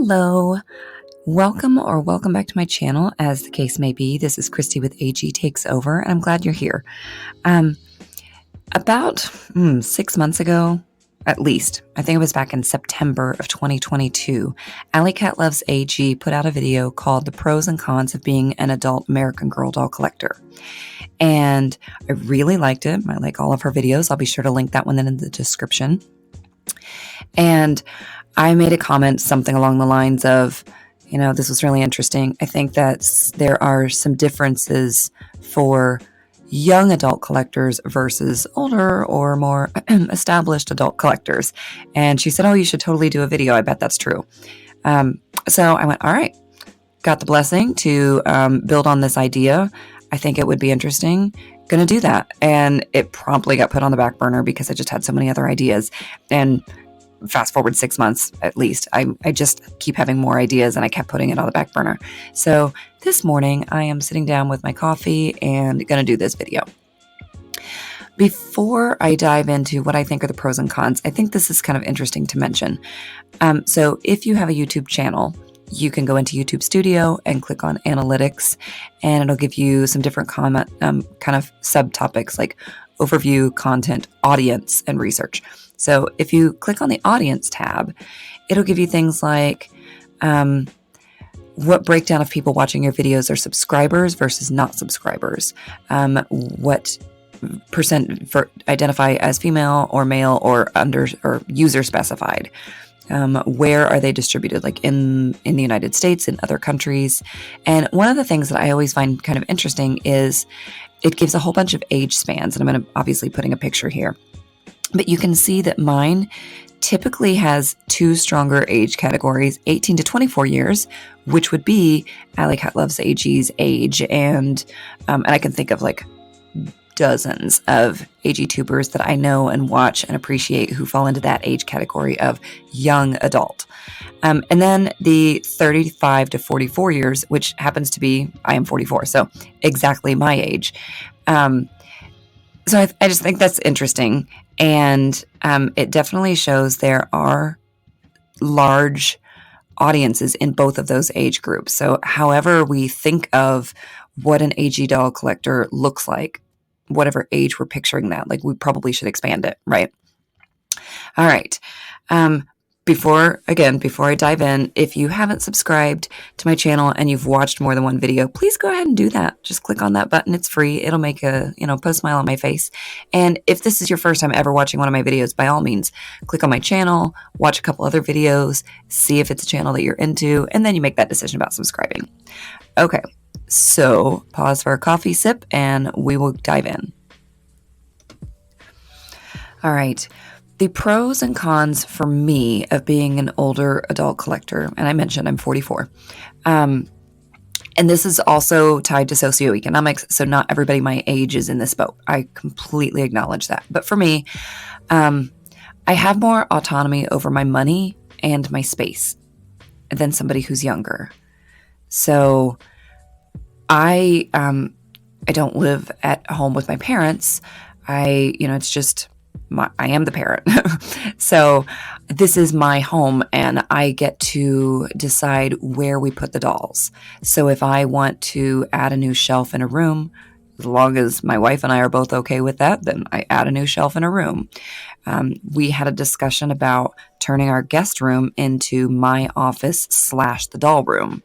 Hello, welcome back to my channel. As the case may be, this is Kristie with AG Takes Over, and I'm glad you're here. About 6 months ago, at least, I think it was back in September of 2022, Alley Cat Loves AG put out a video called The Pros and Cons of Being an Adult American Girl Doll Collector. And I really liked it. I like all of her videos. I'll be sure to link that one in the description. And I made a comment, something along the lines of, this was really interesting. I think that there are some differences for young adult collectors versus older or more established adult collectors. And she said, you should totally do a video. I bet that's true. So I went, all right, got the blessing to build on this idea. I think it would be interesting. Going to do that. And it promptly got put on the back burner because I just had so many other ideas. And fast forward 6 months, at least, I just keep having more ideas and I kept putting it on the back burner. So this morning I am sitting down with my coffee and going to do this video. Before I dive into what I think are the pros and cons, I think this is kind of interesting to mention. So if you have a YouTube channel, you can go into YouTube Studio and click on Analytics, and it'll give you some different kind of subtopics like overview, content, audience, and research. So if you click on the audience tab, it'll give you things like what breakdown of people watching your videos are subscribers versus not subscribers, what percent identify as female or male or user specified, where are they distributed, like in the United States, in other countries. And one of the things that I always find kind of interesting is it gives a whole bunch of age spans, and I'm going to obviously putting a picture here. But you can see that mine typically has two stronger age categories, 18 to 24 years, which would be Alley Cat Loves AG's age. And I can think of like dozens of AG tubers that I know and watch and appreciate who fall into that age category of young adult. And then the 35 to 44 years, which happens to be, I am 44, so exactly my age. So I just think that's interesting. And it definitely shows there are large audiences in both of those age groups. So however we think of what an AG doll collector looks like, whatever age we're picturing that, like we probably should expand it, right? All right. Before I dive in, if you haven't subscribed to my channel and you've watched more than one video, please go ahead and do that. Just click on that button. It's free. It'll make put a smile on my face. And if this is your first time ever watching one of my videos, by all means, click on my channel, watch a couple other videos, see if it's a channel that you're into, and then you make that decision about subscribing. Okay, so pause for a coffee sip and we will dive in. All right. The pros and cons for me of being an older adult collector, and I mentioned I'm 44, and this is also tied to socioeconomics, so not everybody my age is in this boat. I completely acknowledge that. But for me, I have more autonomy over my money and my space than somebody who's younger. So I don't live at home with my parents. It's just I am the parent. So this is my home and I get to decide where we put the dolls. So if I want to add a new shelf in a room, as long as my wife and I are both okay with that, then I add a new shelf in a room. We had a discussion about turning our guest room into my office / the doll room.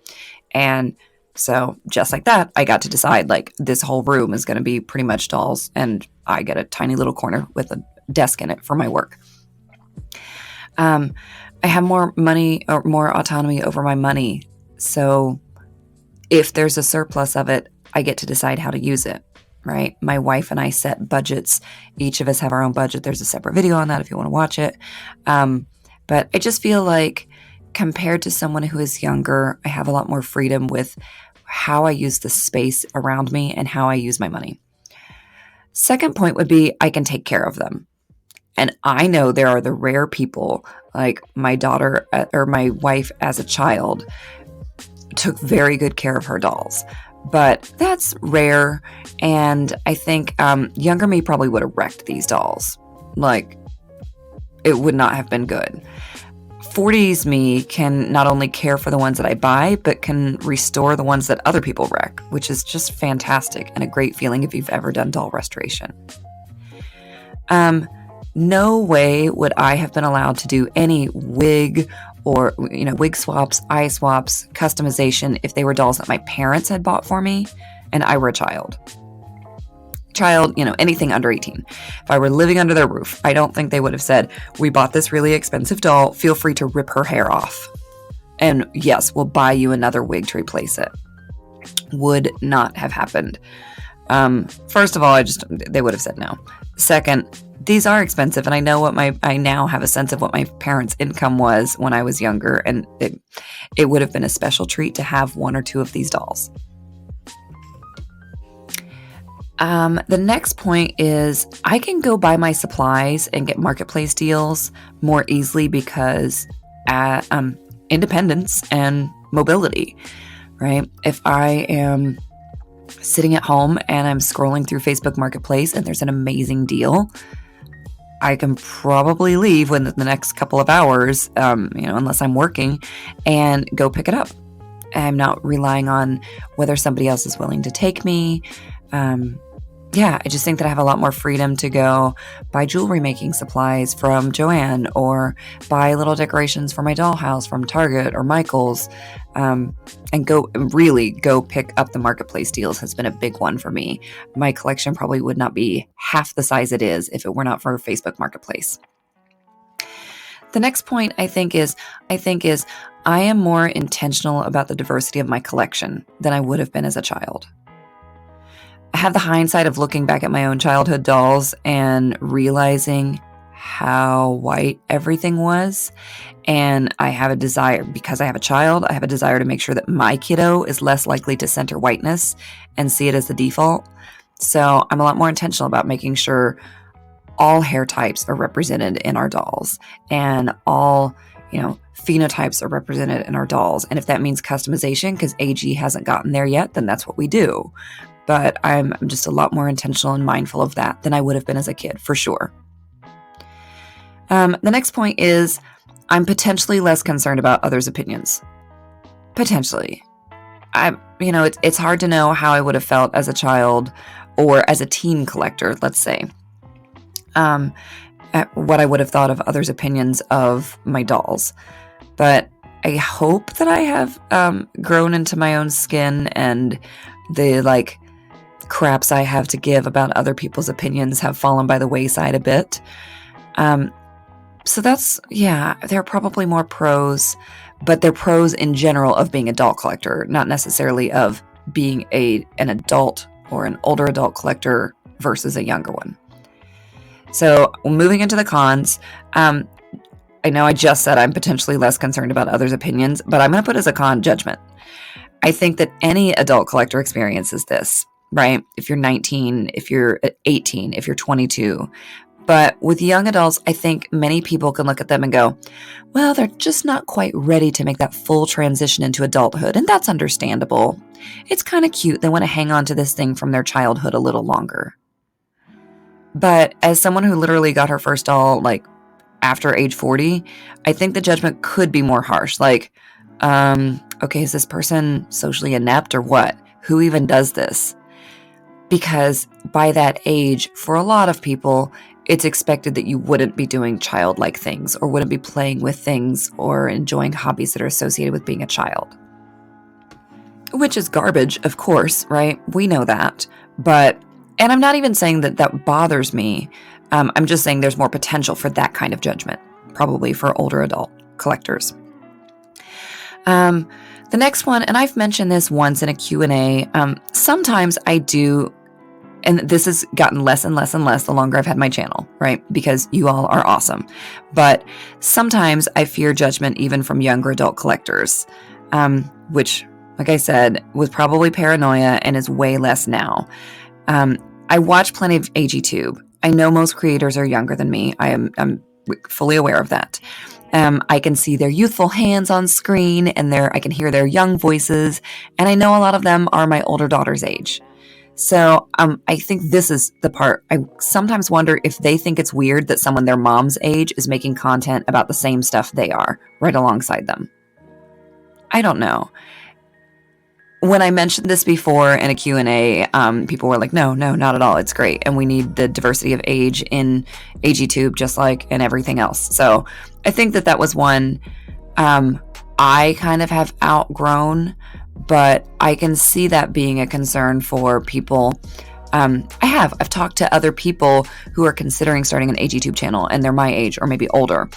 And so just like that, I got to decide like this whole room is going to be pretty much dolls and I get a tiny little corner with a desk in it for my work. I have more money or more autonomy over my money. So if there's a surplus of it, I get to decide how to use it, right? My wife and I set budgets. Each of us have our own budget. There's a separate video on that if you want to watch it. But I just feel like compared to someone who is younger, I have a lot more freedom with how I use the space around me and how I use my money. Second point would be I can take care of them. And I know there are the rare people, like my daughter or my wife as a child took very good care of her dolls. But that's rare. And I think younger me probably would have wrecked these dolls. Like, it would not have been good. 40s me can not only care for the ones that I buy, but can restore the ones that other people wreck, which is just fantastic and a great feeling if you've ever done doll restoration. No way would I have been allowed to do any wig or, wig swaps, eye swaps, customization if they were dolls that my parents had bought for me and I were a child. Anything under 18. If I were living under their roof, I don't think they would have said, we bought this really expensive doll, feel free to rip her hair off. And yes, we'll buy you another wig to replace it. Would not have happened. First of all, they would have said no. Second, these are expensive, and I know I now have a sense of what my parents' income was when I was younger, and it would have been a special treat to have one or two of these dolls. The next point is I can go buy my supplies and get marketplace deals more easily because independence and mobility, right? If I am sitting at home and I'm scrolling through Facebook Marketplace and there's an amazing deal, I can probably leave within the next couple of hours, unless I'm working, and go pick it up. I'm not relying on whether somebody else is willing to take me. I just think that I have a lot more freedom to go buy jewelry making supplies from Joann or buy little decorations for my dollhouse from Target or Michael's, and go pick up the marketplace deals has been a big one for me. My collection probably would not be half the size it is if it were not for Facebook Marketplace. The next point I think is I am more intentional about the diversity of my collection than I would have been as a child. I have the hindsight of looking back at my own childhood dolls and realizing how white everything was. And I have a desire, because I have a child, I have a desire to make sure that my kiddo is less likely to center whiteness and see it as the default. So I'm a lot more intentional about making sure all hair types are represented in our dolls and all, phenotypes are represented in our dolls. And if that means customization, because AG hasn't gotten there yet, then that's what we do. But I'm just a lot more intentional and mindful of that than I would have been as a kid, for sure. The next point is I'm potentially less concerned about others' opinions. Potentially. It's hard to know how I would have felt as a child or as a teen collector, let's say. What I would have thought of others' opinions of my dolls. But I hope that I have grown into my own skin, and the craps I have to give about other people's opinions have fallen by the wayside a bit. So that's, there are probably more pros, but they're pros in general of being a doll collector, not necessarily of being an adult or an older adult collector versus a younger one. So moving into the cons, I know I just said I'm potentially less concerned about others' opinions, but I'm going to put as a con judgment. I think that any adult collector experiences this, right? If you're 19, if you're 18, if you're 22. But with young adults, I think many people can look at them and go, well, they're just not quite ready to make that full transition into adulthood. And that's understandable. It's kind of cute. They want to hang on to this thing from their childhood a little longer. But as someone who literally got her first doll after age 40, I think the judgment could be more harsh. Okay, is this person socially inept or what? Who even does this? Because by that age, for a lot of people, it's expected that you wouldn't be doing childlike things or wouldn't be playing with things or enjoying hobbies that are associated with being a child. Which is garbage, of course, right? We know that. And I'm not even saying that bothers me. I'm just saying there's more potential for that kind of judgment, probably for older adult collectors. The next one, and I've mentioned this once in a Q&A, sometimes I do, and this has gotten less and less and less the longer I've had my channel, right? Because you all are awesome. But sometimes I fear judgment even from younger adult collectors, which, like I said, was probably paranoia and is way less now. I watch plenty of AGTube. I know most creators are younger than me. I'm fully aware of that. I can see their youthful hands on screen and I can hear their young voices. And I know a lot of them are my older daughter's age. So I think this is the part. I sometimes wonder if they think it's weird that someone their mom's age is making content about the same stuff they are right alongside them. I don't know. When I mentioned this before in a Q&A, people were like, no, not at all. It's great. And we need the diversity of age in AgTube, just like in everything else. So I think that was one I kind of have outgrown, but I can see that being a concern for people. I've talked to other people who are considering starting an AgTube channel, and they're my age or maybe older.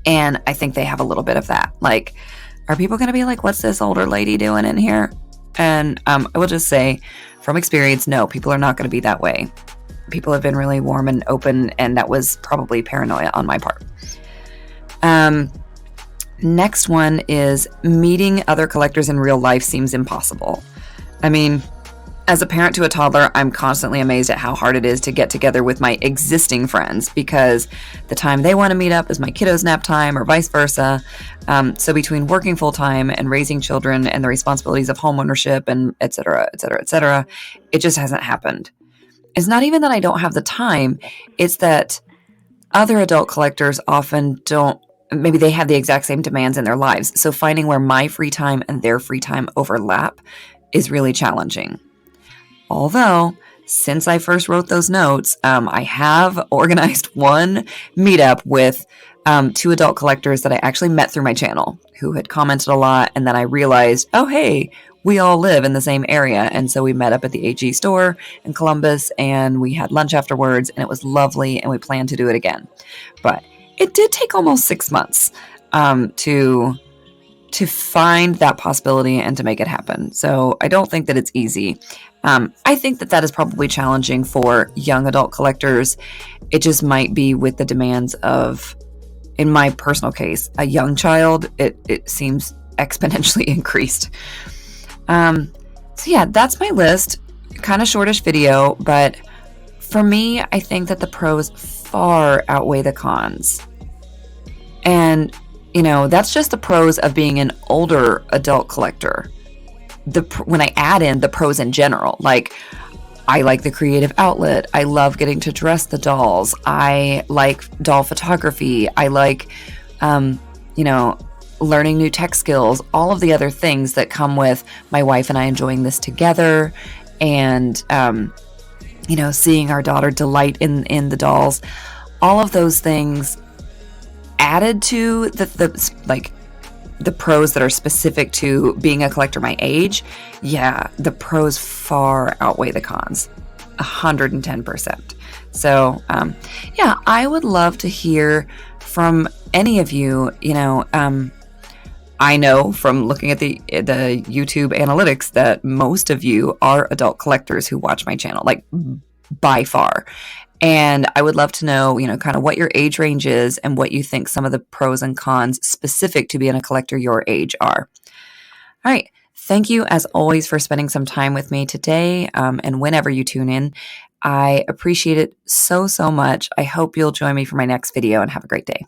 And I think they have a little bit of that. Like, are people going to be like, what's this older lady doing in here? And I will just say from experience, no, people are not going to be that way. People have been really warm and open, and that was probably paranoia on my part. Next one is meeting other collectors in real life seems impossible. I mean, as a parent to a toddler, I'm constantly amazed at how hard it is to get together with my existing friends because the time they want to meet up is my kiddos' nap time or vice versa. So between working full-time and raising children and the responsibilities of homeownership and et cetera, it just hasn't happened. It's not even that I don't have the time. It's that other adult collectors often don't. Maybe they have the exact same demands in their lives. So finding where my free time and their free time overlap is really challenging. Although, since I first wrote those notes, I have organized one meetup with 2 adult collectors that I actually met through my channel who had commented a lot. And then I realized, oh, hey, we all live in the same area. And so we met up at the AG store in Columbus and we had lunch afterwards and it was lovely and we plan to do it again. But it did take almost 6 months to find that possibility and to make it happen. So I don't think that it's easy. I think that is probably challenging for young adult collectors. It just might be with the demands of, in my personal case, a young child. It seems exponentially increased. So yeah, that's my list. Kind of shortish video, but for me, I think that the pros far outweigh the cons. And, that's just the pros of being an older adult collector. When I add in the pros in general, like I like the creative outlet. I love getting to dress the dolls. I like doll photography. I like, learning new tech skills, all of the other things that come with my wife and I enjoying this together and, seeing our daughter delight in the dolls. All of those things added to the pros that are specific to being a collector my age, yeah, the pros far outweigh the cons, 110%. So, yeah, I would love to hear from any of you. I know from looking at the YouTube analytics that most of you are adult collectors who watch my channel, like by far. And I would love to know, kind of what your age range is and what you think some of the pros and cons specific to being a collector your age are. All right. Thank you, as always, for spending some time with me today and whenever you tune in. I appreciate it so, so much. I hope you'll join me for my next video and have a great day.